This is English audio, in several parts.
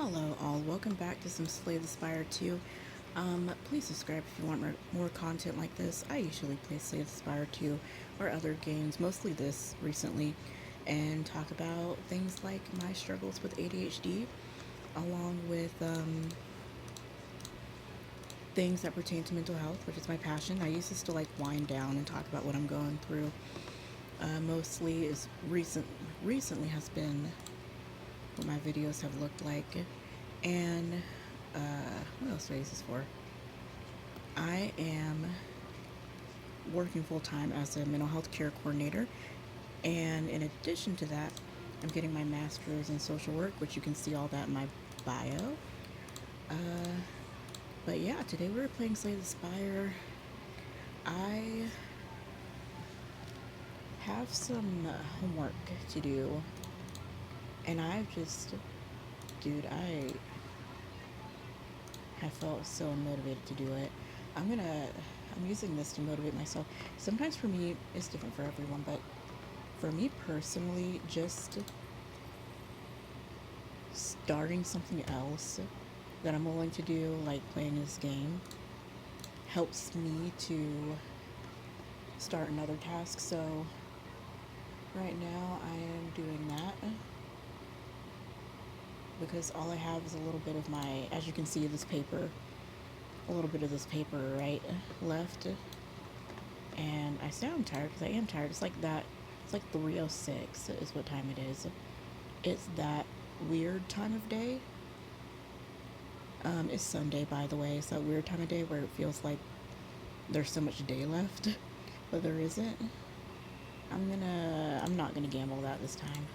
Hello all, welcome back to some Slay the Spire 2. Please subscribe if you want more content like this. I usually play Slay the Spire 2 or other games, mostly this recently, and talk about things like my struggles with ADHD, along with things that pertain to mental health, which is my passion. I use this to like wind down and talk about what I'm going through. Mostly is recently has been what my videos have looked like. And what else do I use this for? I am working full time as a mental health care coordinator, and in addition to that, I'm getting my master's in social work, which you can see all that in my bio. Uh, but yeah, today we were playing Slay the Spire. I have some homework to do, and dude, I have felt so motivated to do it. I'm using this to motivate myself. Sometimes for me, it's different for everyone, but for me personally, just starting something else that I'm willing to do, like playing this game, helps me to start another task. So right now I am doing that because all I have is a little bit of my, as you can see, this paper, a little bit of this paper right left. And I say I'm tired because I am tired. It's like that. It's like 3:06 is what time it is. It's that weird time of day. It's Sunday, by the way. It's that weird time of day where it feels like there's so much day left, but there isn't. I'm not gonna gamble that this time.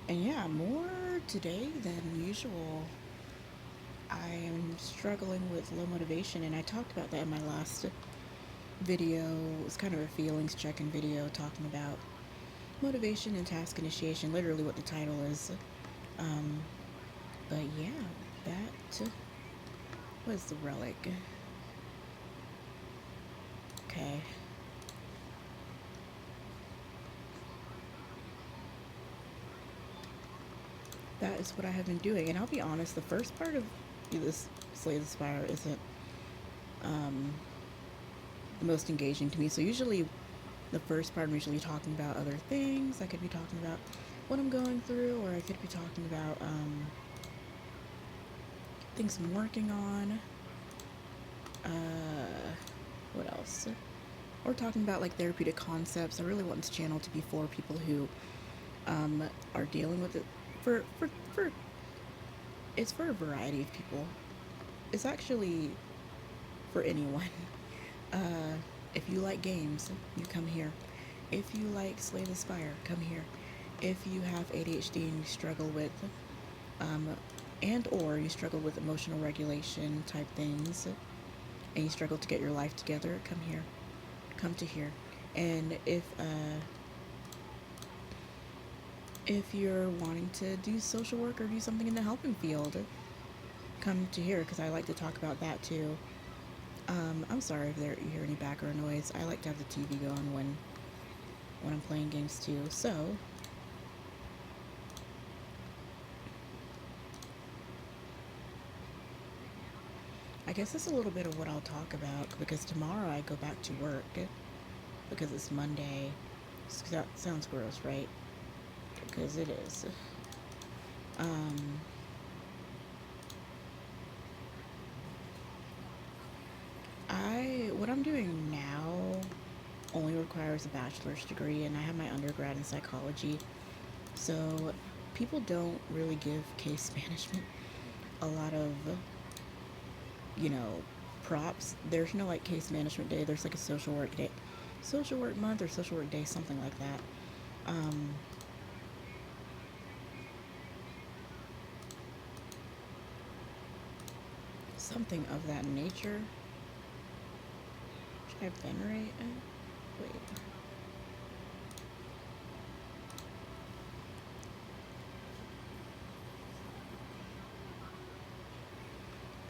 And yeah, more today than usual. I am struggling with low motivation, and I talked about that in my last video. It's kind of a feelings check-in video talking about motivation and task initiation, literally what the title is. Um, but yeah, that was the relic. Okay. That is what I have been doing, and I'll be honest, the first part of this Slay the Spire isn't um, the most engaging to me. So usually the first part I'm usually talking about other things. I could be talking about what I'm going through, or I could be talking about things I'm working on. What else? Or talking about like therapeutic concepts. I really want this channel to be for people who are dealing with it. For it's for a variety of people. It's actually for anyone. Uh, if you like games, you come here. If you like Slay the Spire, come here. If you have ADHD and you struggle with, um, and or you struggle with emotional regulation type things, and you struggle to get your life together, come here. Come to here. And if you're wanting to do social work or do something in the helping field, come to here because I like to talk about that too. I'm sorry if you hear any background noise. I like to have the TV going when I'm playing games too. So I guess that's a little bit of what I'll talk about because tomorrow I go back to work because it's Monday. That sounds gross, right? Because it is. Um, what I'm doing now only requires a bachelor's degree, and I have my undergrad in psychology. So people don't really give case management a lot of, you know, props. There's no like case management day. There's like a social work day, social work month, or social work day, something like that. Um, Something of that nature. Should I venerate? Wait.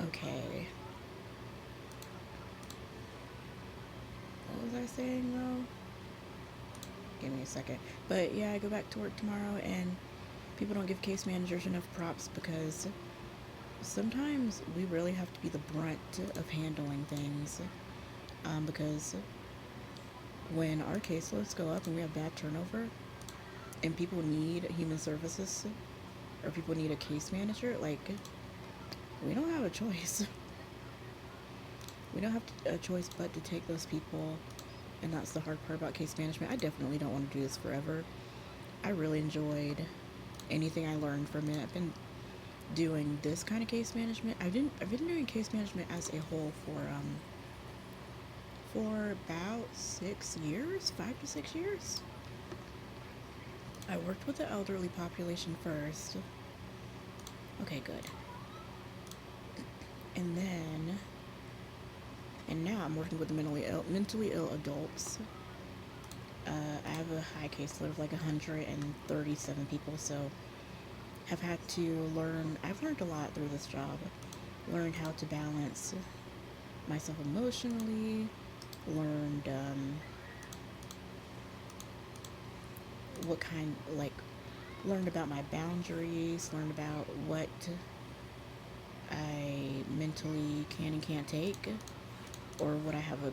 Okay. What was I saying though? Give me a second. But yeah, I go back to work tomorrow, and people don't give case managers enough props because sometimes we really have to be the brunt of handling things. Because when our caseloads go up and we have bad turnover, and people need human services, or people need a case manager, like, we don't have a choice. We don't have a choice but to take those people, and that's the hard part about case management. I definitely don't want to do this forever. I really enjoyed anything I learned from it. I've been doing this kind of case management. I've been doing case management as a whole for about 6 years, 5 to 6 years. I worked with the elderly population first. Okay, good. And now I'm working with the mentally ill adults. I have a high caseload of like 137 people, so I've learned a lot through this job. Learned how to balance myself emotionally, learned learned about my boundaries, learned about what I mentally can and can't take, or what I have a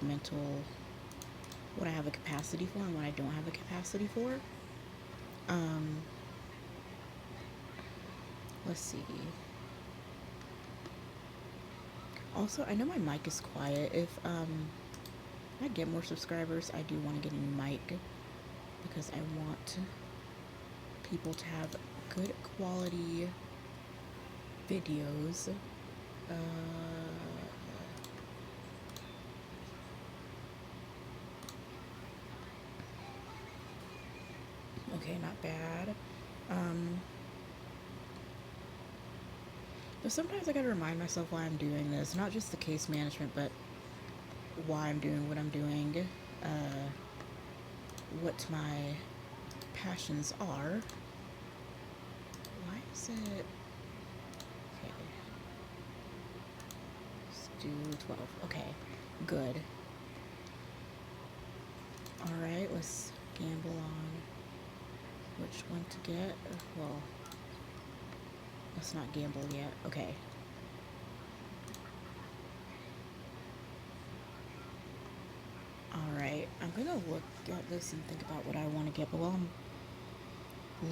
capacity for and what I don't have a capacity for. Let's see. Also, I know my mic is quiet. If I get more subscribers, I do want to get a new mic because I want people to have good quality videos. Okay, not bad. But sometimes I gotta remind myself why I'm doing this. Not just the case management, but why I'm doing what I'm doing. What my passions are. Why is it... Okay. Let's do 12. Okay, good. Alright, let's gamble on which one to get. Well, let's not gamble yet. Okay. Alright, I'm gonna look at this and think about what I want to get, but while I'm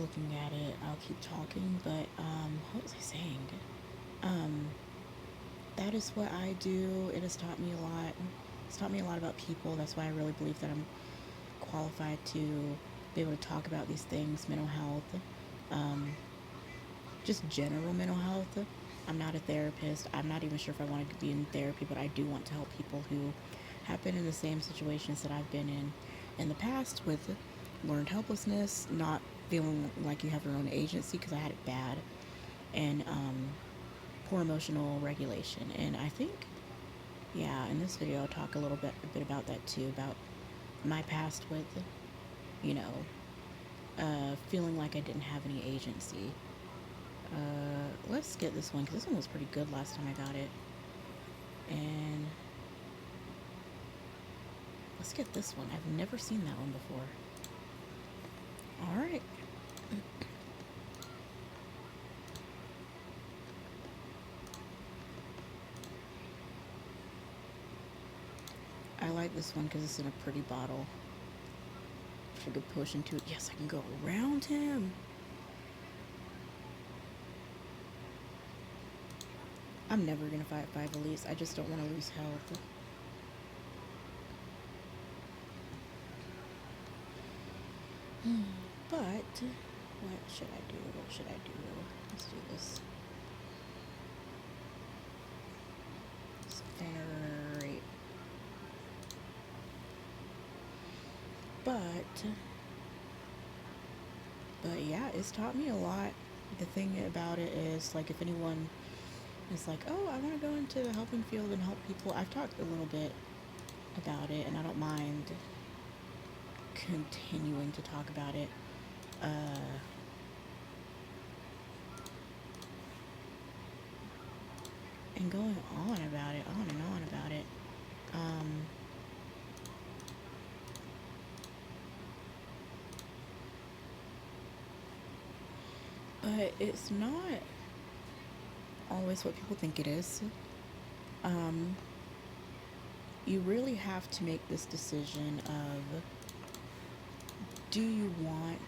looking at it, I'll keep talking. But what was I saying? That is what I do. It has taught me a lot. It's taught me a lot about people. That's why I really believe that I'm qualified to be able to talk about these things. Mental health, just general mental health. I'm not a therapist. I'm not even sure if I want to be in therapy, but I do want to help people who have been in the same situations that I've been in the past, with learned helplessness, not feeling like you have your own agency, because I had it bad, and poor emotional regulation. And I think, yeah, in this video I'll talk a bit about that too, about my past with, you know, feeling like I didn't have any agency. Let's get this one, because this one was pretty good last time I got it. And let's get this one. I've never seen that one before. Alright. I like this one because it's in a pretty bottle. If I could push into it. Yes, I can go around him. I'm never going to fight 5 elites. I just don't want to lose health. But, what should I do? What should I do? Let's do this. Very. But yeah, it's taught me a lot. The thing about it is, like, if anyone is like, oh, I want to go into the helping field and help people, I've talked a little bit about it, and I don't mind continuing to talk about it. And going on about it, on and on about it. but it's not always what people think it is. Um, you really have to make this decision of, do you want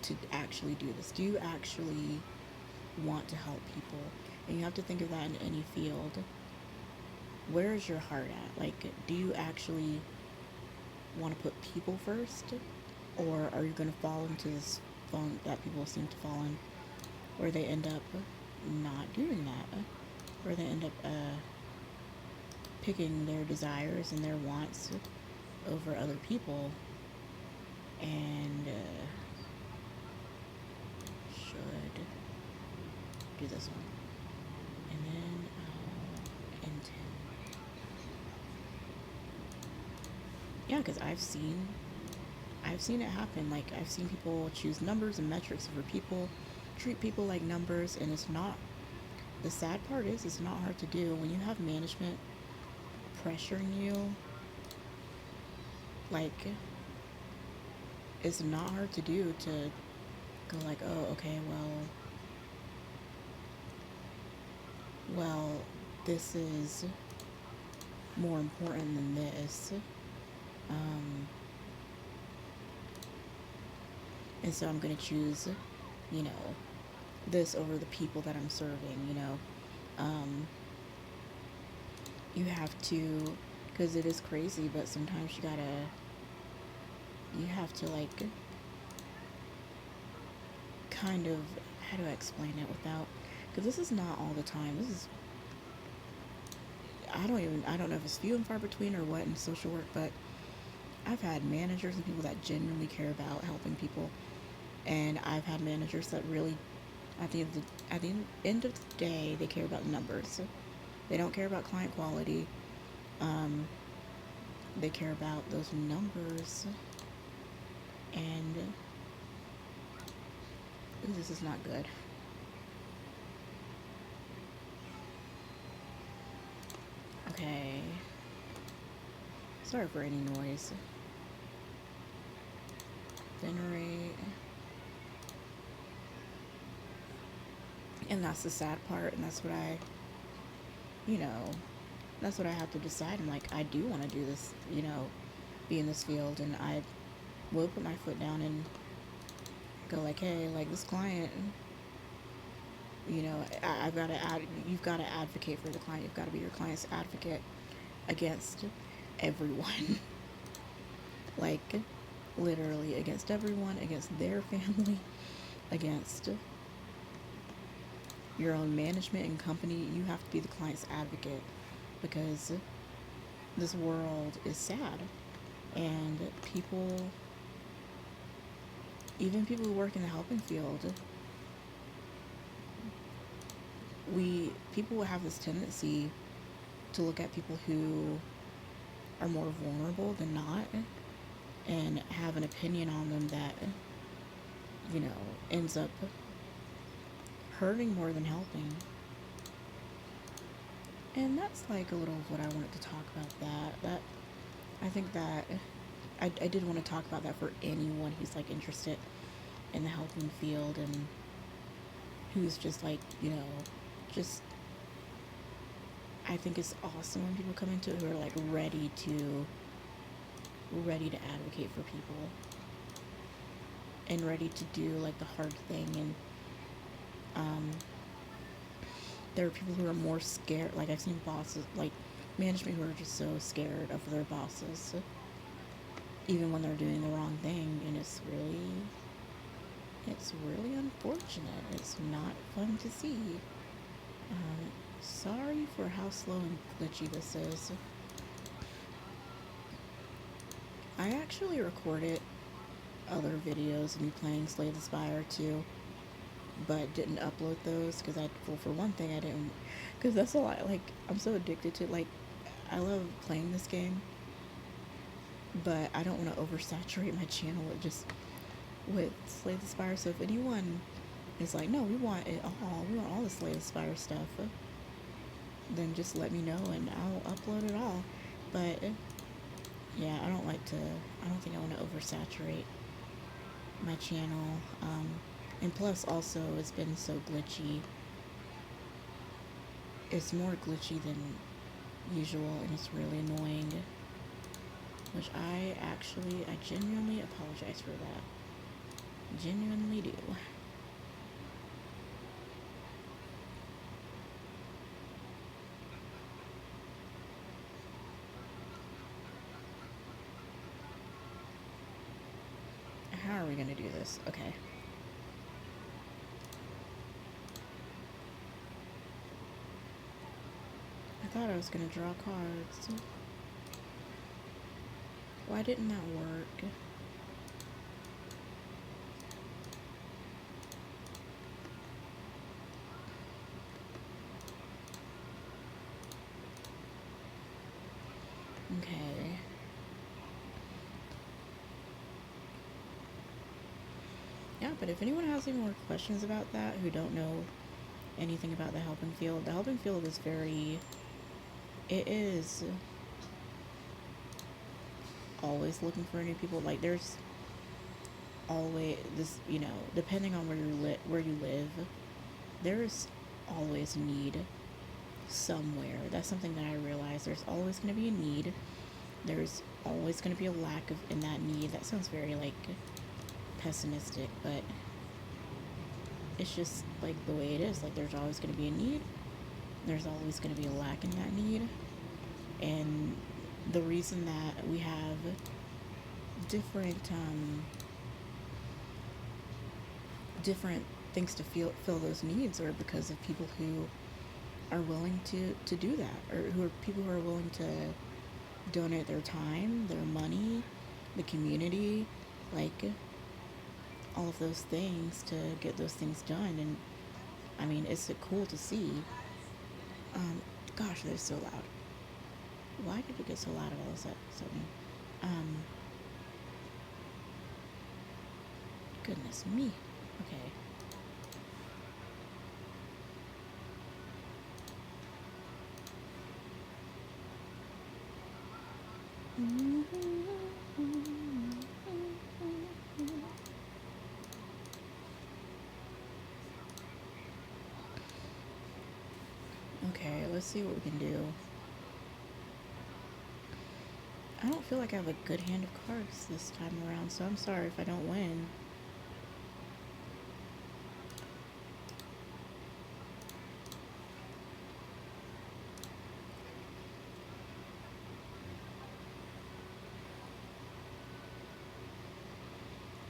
to actually do this? Do you actually want to help people? And you have to think of that in any field. Where is your heart at? Like, do you actually want to put people first? Or are you going to fall into this funk that people seem to fall in, where they end up not doing that? Where they end up picking their desires and their wants over other people, and should do this one, and then I'll intend. Yeah, because I've seen it happen. Like, I've seen people choose numbers and metrics over people, treat people like numbers, and it's not. The sad part is, it's not hard to do when you have management pressuring you. Like, it's not hard to do to go like, oh, okay, well, this is more important than this. Um, and so I'm going to choose, you know, this over the people that I'm serving, you know. You have to, because it is crazy, but sometimes you have to, like, kind of, how do I explain it without, because this is not all the time. This is, I don't know if it's few and far between or what in social work, but I've had managers and people that genuinely care about helping people, and I've had managers that really, at the end of the day, they care about numbers. They don't care about client quality. They care about those numbers, and this is not good. Okay. Sorry for any noise. Generate. And that's the sad part, and that's what you know, that's what I have to decide. I'm like, I do want to do this, you know, be in this field, and I will put my foot down and go like, hey, like, this client, you know, I've got to you've got to advocate for the client. You've got to be your client's advocate against everyone. Like, literally against everyone, against their family, against your own management and company. You have to be the client's advocate, because this world is sad, and even people who work in the helping field, people have this tendency to look at people who are more vulnerable than not, and have an opinion on them that, you know, ends up hurting more than helping. And that's like a little of what I wanted to talk about. That I think that I did want to talk about that for anyone who's like interested in the helping field, and who's just like, you know, just, I think it's awesome when people come into it who are like ready to advocate for people, and ready to do like the hard thing. And there are people who are more scared. Like, I've seen bosses, like management, who are just so scared of their bosses, even when they're doing the wrong thing, and it's really unfortunate. It's not fun to see. Sorry for how slow and glitchy this is. I actually recorded other videos of me playing Slay the Spire too, but didn't upload those because for one thing, I didn't, because that's a lot. Like, I'm so addicted to, like, I love playing this game, but I don't want to oversaturate my channel with Slay the Spire. So if anyone is like, no, we want it all, we want all the Slay the Spire stuff, then just let me know and I'll upload it all. But yeah, I don't think I want to oversaturate my channel. And plus, also, it's been so glitchy. It's more glitchy than usual, and it's really annoying. Which I genuinely apologize for that. Genuinely do. How are we gonna do this? Okay. I thought I was gonna draw cards. Why didn't that work? Okay. Yeah, but if anyone has any more questions about that who don't know anything about the helping field is very. It is always looking for new people. Like, there's always this, depending on where you live, there's always need somewhere. That's something that I realize. There's always going to be a need. There's always going to be a lack of in that need. That sounds very like pessimistic, but it's just like the way it is. Like, there's always going to be a need. There's always going to be a lack in that need. And the reason that we have different things to fill those needs are because of people who are willing to do that, or who are people who are willing to donate their time, their money, the community, like all of those things to get those things done. And I mean, it's cool to see. Gosh, they're so loud. Why did it get so loud all of a sudden? Um, Goodness me. Okay. Okay, let's see what we can do. I don't feel like I have a good hand of cards this time around, so I'm sorry if I don't win.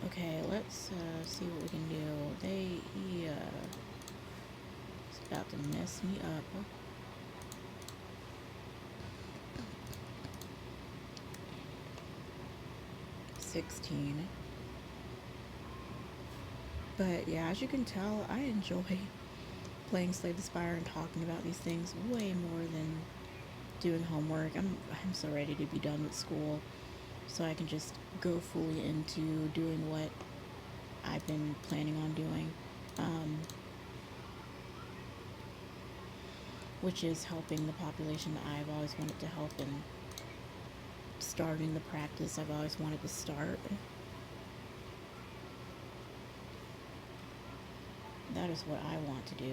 Okay, let's see what we can do. He is about to mess me up. 16. But yeah, as you can tell, I enjoy playing Slay the Spire and talking about these things way more than doing homework. I'm so ready to be done with school, so I can just go fully into doing what I've been planning on doing, which is helping the population that I've always wanted to help, and starting the practice I've always wanted to start. That is what I want to do.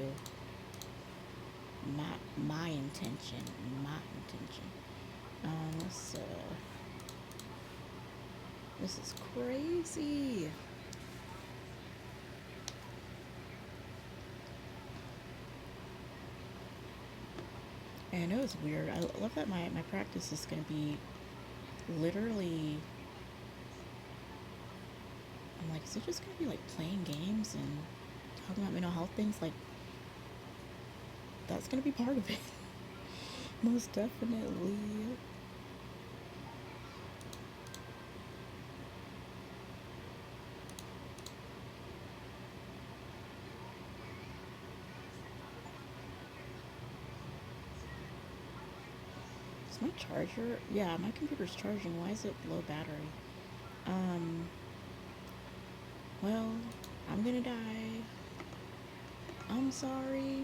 My intention. Let's This is crazy. And I know it's weird. I love that my practice is going to be literally. I'm like, is it just going to be like playing games and talking about mental health things? Like, that's going to be part of it. Most definitely. Is my charger? Yeah, my computer's charging. Why is it low battery? Um, well, I'm gonna die. I'm sorry.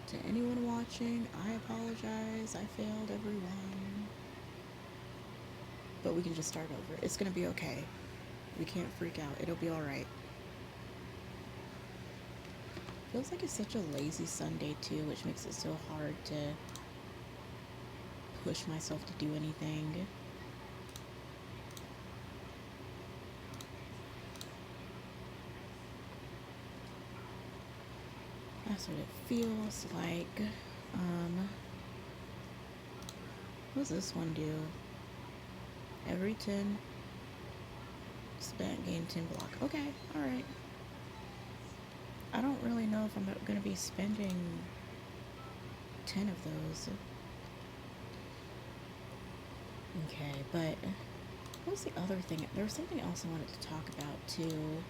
To anyone watching, I apologize. I failed everyone. But we can just start over. It's gonna be okay. We can't freak out. It'll be alright. Feels like it's such a lazy Sunday too, which makes it so hard to push myself to do anything. That's what it feels like. What does this one do? Every 10 spent, gain 10 block. Okay, alright. I don't really know if I'm going to be spending 10 of those. Okay, but what was the other thing? There was something else I wanted to talk about too.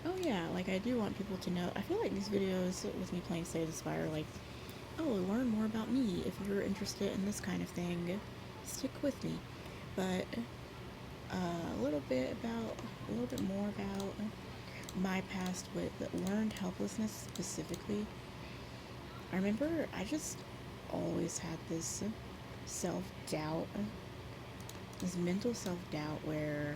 Oh yeah, like I do want people to know. I feel like these videos with me playing Slay the Spire, like, oh, learn more about me. If you're interested in this kind of thing, stick with me. But a little bit more about my past with learned helplessness specifically. I remember I just always had this self-doubt, this mental self-doubt where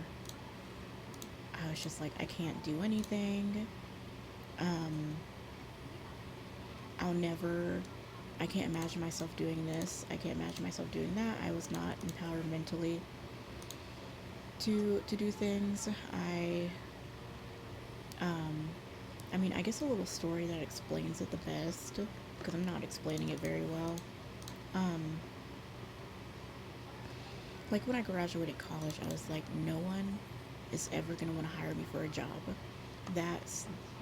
I was just like, I can't do anything. I can't imagine myself doing this. I can't imagine myself doing that. I was not empowered mentally to do things. I mean, I guess a little story that explains it the best, because I'm not explaining it very well. Like when I graduated college, I was like, no one is ever gonna want to hire me for a job.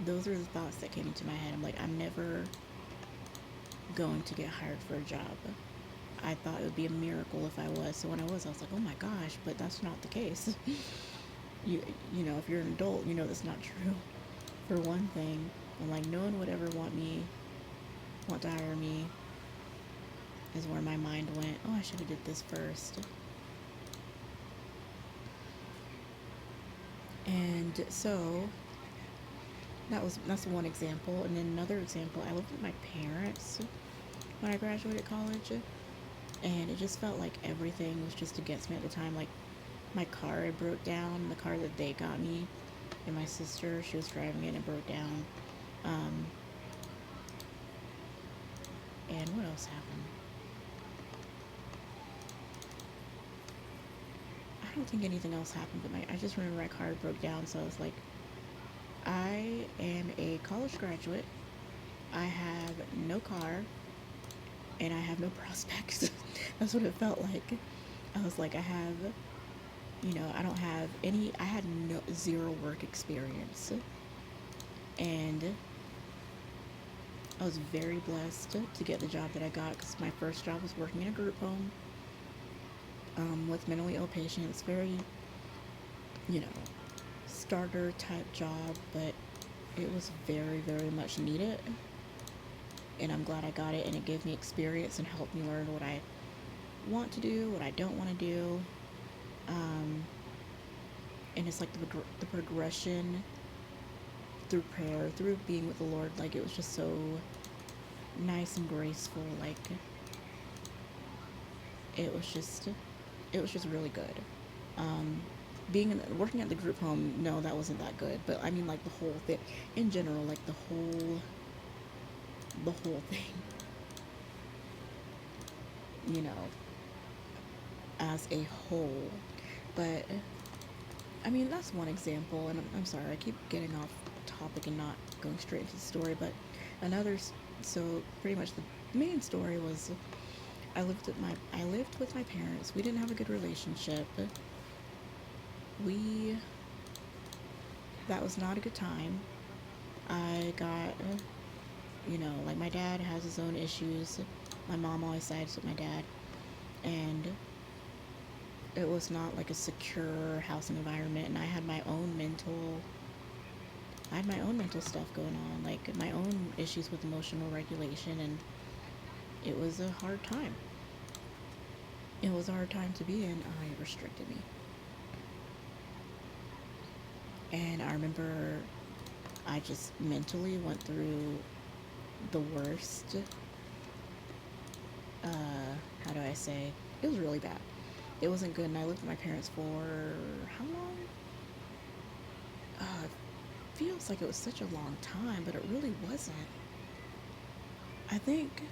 Those are the thoughts that came into my head. I'm like, I'm never going to get hired for a job. I thought it would be a miracle if I was. So when I was like, oh my gosh, but that's not the case. you know, if you're an adult, you know that's not true. For one thing, I'm like, no one would ever want to hire me. Is where my mind went. Oh, I should have did this first. And so that's one example. And then another example, I lived with my parents when I graduated college, and it just felt like everything was just against me at the time. Like my car had broke down, the car that they got me, and my sister, she was driving it and it broke down. And what else happened? I don't think anything else happened, but I just remember my car broke down, so I was like, I am a college graduate, I have no car, and I have no prospects. That's what it felt like. I was like, I don't have any, I had zero work experience. And I was very blessed to get the job that I got, because my first job was working in a group home with mentally ill patients. Very, starter type job, but it was very, very much needed. And I'm glad I got it, and it gave me experience and helped me learn what I want to do, what I don't want to do. And it's like the progression through prayer, through being with the Lord, like it was just so nice and graceful. Like it was just really good. Working at the group home, no, that wasn't that good. But I mean, like the whole thing in general, like the whole thing, as a whole. But I mean, that's one example, and I'm sorry, I keep getting off topic and not going straight into the story. But so pretty much the main story was I lived with my parents. We didn't have a good relationship. That was not a good time. I got, like my dad has his own issues. My mom always sides with my dad, and it was not like a secure housing environment. And I had my own mental stuff going on, like my own issues with emotional regulation, and it was a hard time. It was a hard time to be in. It restricted me. And I remember I just mentally went through the worst. How do I say? It was really bad. it wasn't good, and I lived with my parents for how long? It feels like it was such a long time, but it really wasn't. I think,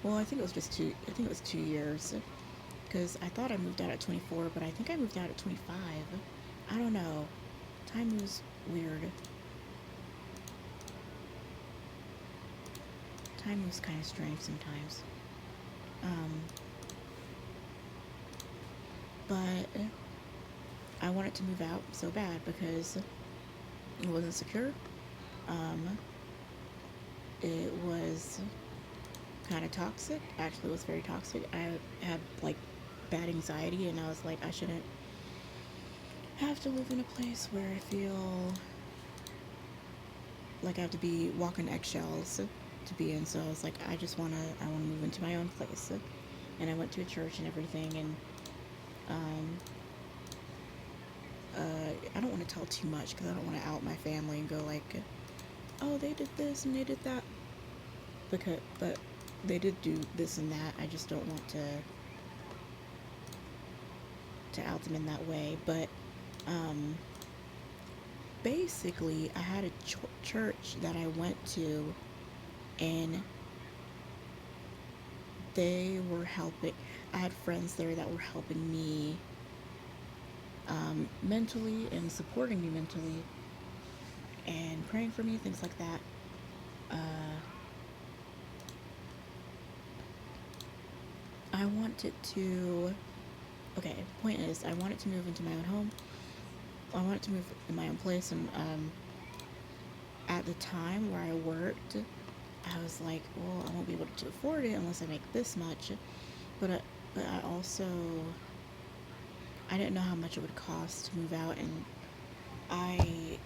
well, I think it was just two. I think it was 2 years, because I thought I moved out at 24, but I think I moved out at 25. I don't know. Time moves weird. Time moves kind of strange sometimes. Um, but I wanted to move out so bad because it wasn't secure. Um, it was kind of toxic. Actually, it was very toxic. I had like bad anxiety, and I was like, I shouldn't have to live in a place where I feel like I have to be walking eggshells to be in. So I was like, I wanna move into my own place. And I went to a church and everything, and um, I don't want to tell too much because I don't want to out my family and go like, oh, they did this and they did that, but they did do this and that. I just don't want to out them in that way. But um, basically, I had a church that I went to, and they were helping. I had friends there that were helping me mentally and supporting me mentally and praying for me, things like that. Uh, I wanted to. Okay, point is, I wanted to move into my own home. I wanted to move in my own place, and at the time where I worked, I was like, well, I won't be able to afford it unless I make this much. But I also I didn't know how much it would cost to move out, and I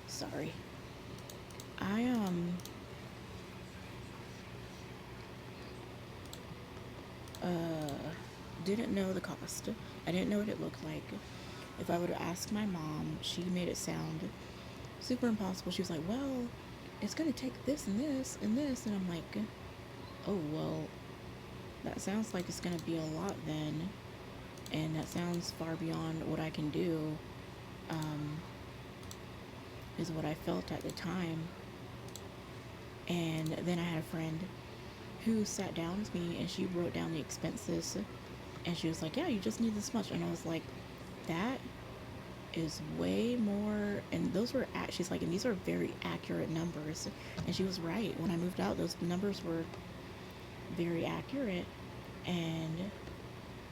sorry, I uh didn't know the cost. I didn't know what it looked like. If I would have asked my mom, she made it sound super impossible. She was like, well, it's gonna take this and this and this, and I'm like, oh well, that sounds like it's gonna be a lot then, and that sounds far beyond what I can do. Um, is what I felt at the time. And then I had a friend who sat down with me and she wrote down the expenses, and she was like, yeah, you just need this much. And I was like, that is way more. And those were she's like, and these are very accurate numbers. And she was right. When I moved out, those numbers were very accurate. And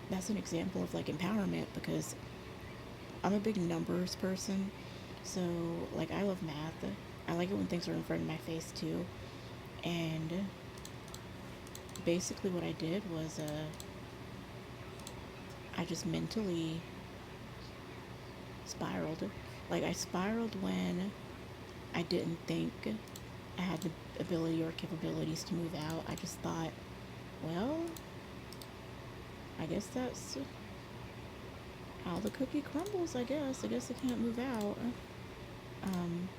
that's an example of like empowerment, because I'm a big numbers person. So like, I love math. I like it when things are in front of my face too. And basically what I did was I just mentally spiraled. Like, I spiraled when I didn't think I had the ability or capabilities to move out. I just thought, well, I guess that's how the cookie crumbles. I guess I can't move out. um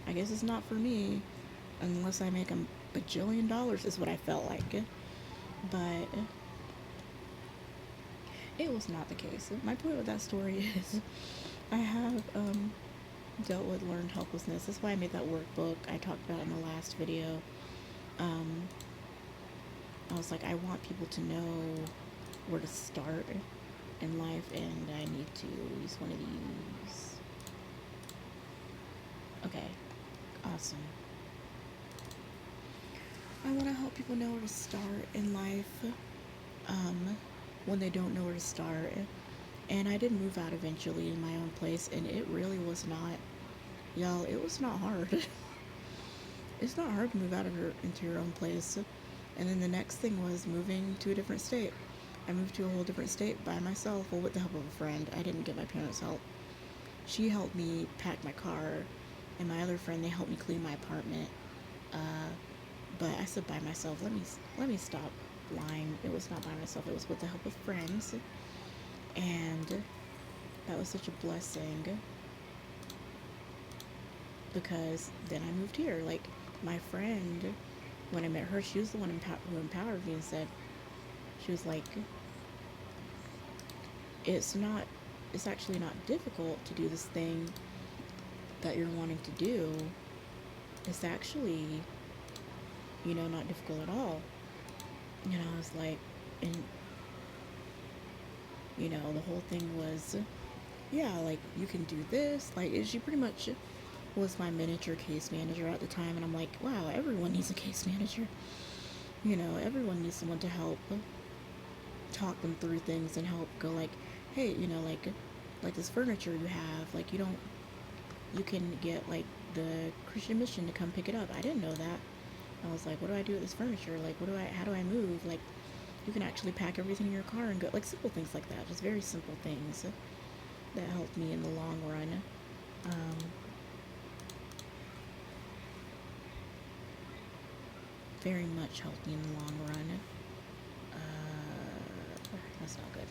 I guess it's not for me unless I make $1 bajillion, is what I felt like. But it was not the case. My point with that story is, I have dealt with learned helplessness. That's why I made that workbook I talked about in the last video. Um, I was like, I want people to know where to start in life, and I need to use one of these. Okay, awesome. I want to help people know where to start in life um, when they don't know where to start. And I did move out eventually in my own place, and it really was not, y'all, it was not hard. It's not hard to move out of into your own place. And then the next thing was moving to a different state. I moved to a whole different state by myself, well, with the help of a friend. I didn't get my parents' help. She helped me pack my car, and my other friend, they helped me clean my apartment. Uh, but I said by myself. Let me stop lying. It was not by myself. It was with the help of friends, and that was such a blessing, because then I moved here. Like, my friend when I met her, she was the one who empowered me and said, she was like, it's not, it's actually not difficult to do this thing that you're wanting to do. It's actually, not difficult at all. And I was like, and, the whole thing was, yeah, like, you can do this. Like, she pretty much was my miniature case manager at the time. And I'm like, wow, everyone needs a case manager. Everyone needs someone to help talk them through things and help go like, hey, like this furniture you have, like, you can get like the Christian mission to come pick it up. I didn't know that. I was like, what do I do with this furniture? Like, how do I move? Like, you can actually pack everything in your car and go, like, simple things like that. Just very simple things that helped me in the long run. Very much helped me in the long run. That's not good.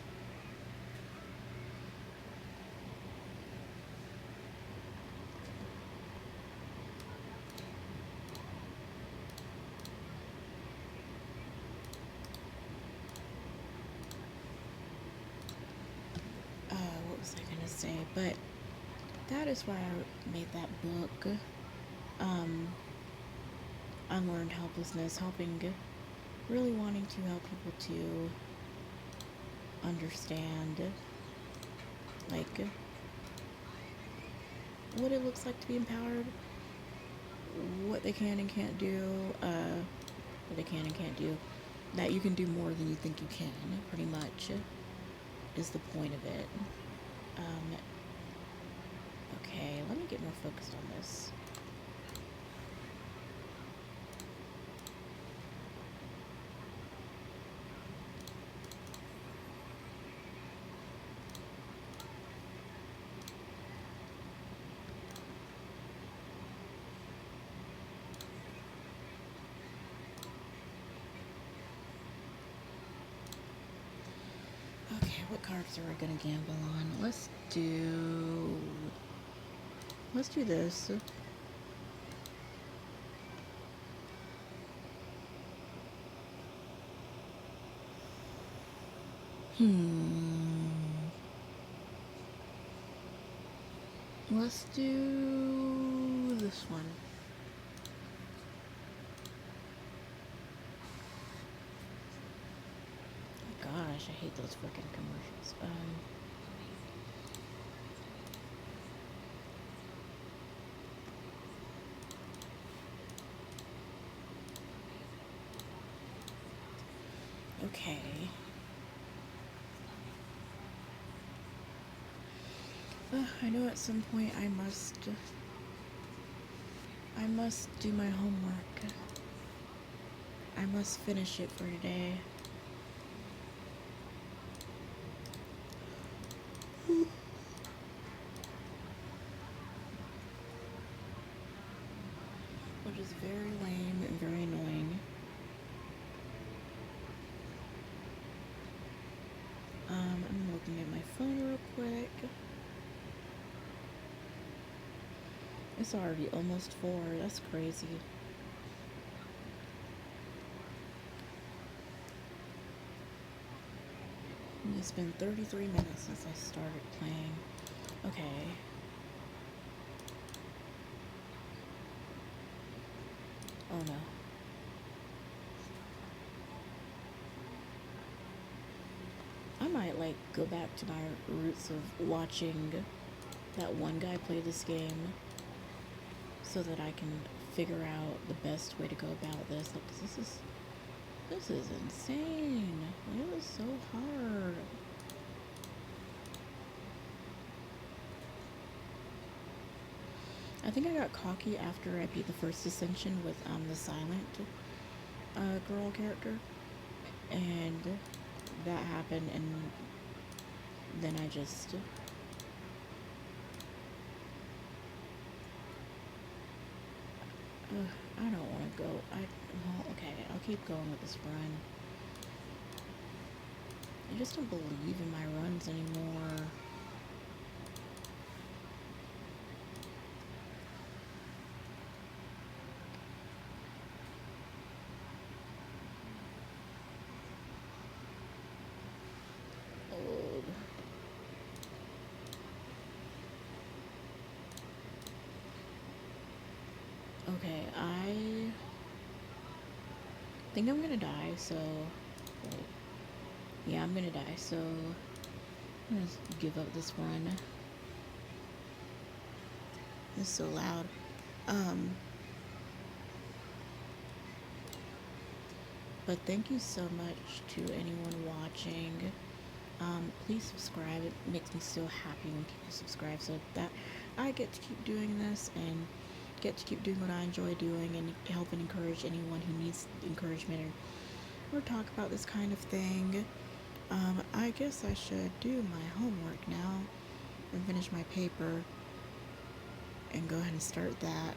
What was I gonna say? But that is why I made that book. Unlearned helplessness, really wanting to help people to understand, like, what it looks like to be empowered, what they can and can't do, what they can and can't do, that you can do more than you think you can, pretty much, is the point of it. Okay, let me get more focused on this. Okay, what cards are we gonna gamble on? Let's do this. Let's do this one. Gosh, I hate those freaking commercials. Okay. I know at some point I must do my homework. I must finish it for today. Which is very lame and very annoying. I'm looking at my phone real quick. It's already almost 4. That's crazy. It's been 33 minutes since I started playing. Okay. Oh no. I might like go back to my roots of watching that one guy play this game so that I can figure out the best way to go about this. Like, 'cause this is insane. It was so hard. I think I got cocky after I beat the first ascension with the silent girl character, and that happened, and then I just I don't want to go. Well, okay, I'll keep going with this run. I just don't believe in my runs anymore. Okay, I think I'm gonna die, so... Wait. Yeah, I'm gonna die, so... I'm gonna give up this one. It's so loud. But thank you so much to anyone watching. Please subscribe. It makes me so happy when people subscribe, so that I get to keep doing this and get to keep doing what I enjoy doing and help and encourage anyone who needs encouragement or talk about this kind of thing. I guess I should do my homework now and finish my paper and go ahead and start that.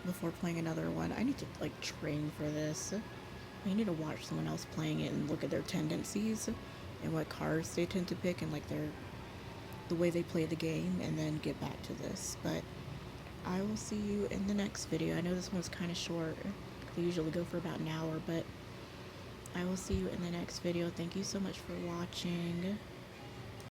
Before playing another one, I need to like train for this. I need to watch someone else playing it and look at their tendencies and what cards they tend to pick and like the way they play the game, and then get back to this. But I will see you in the next video. I know this one's kind of short. They usually go for about an hour, but I will see you in the next video. Thank you so much for watching.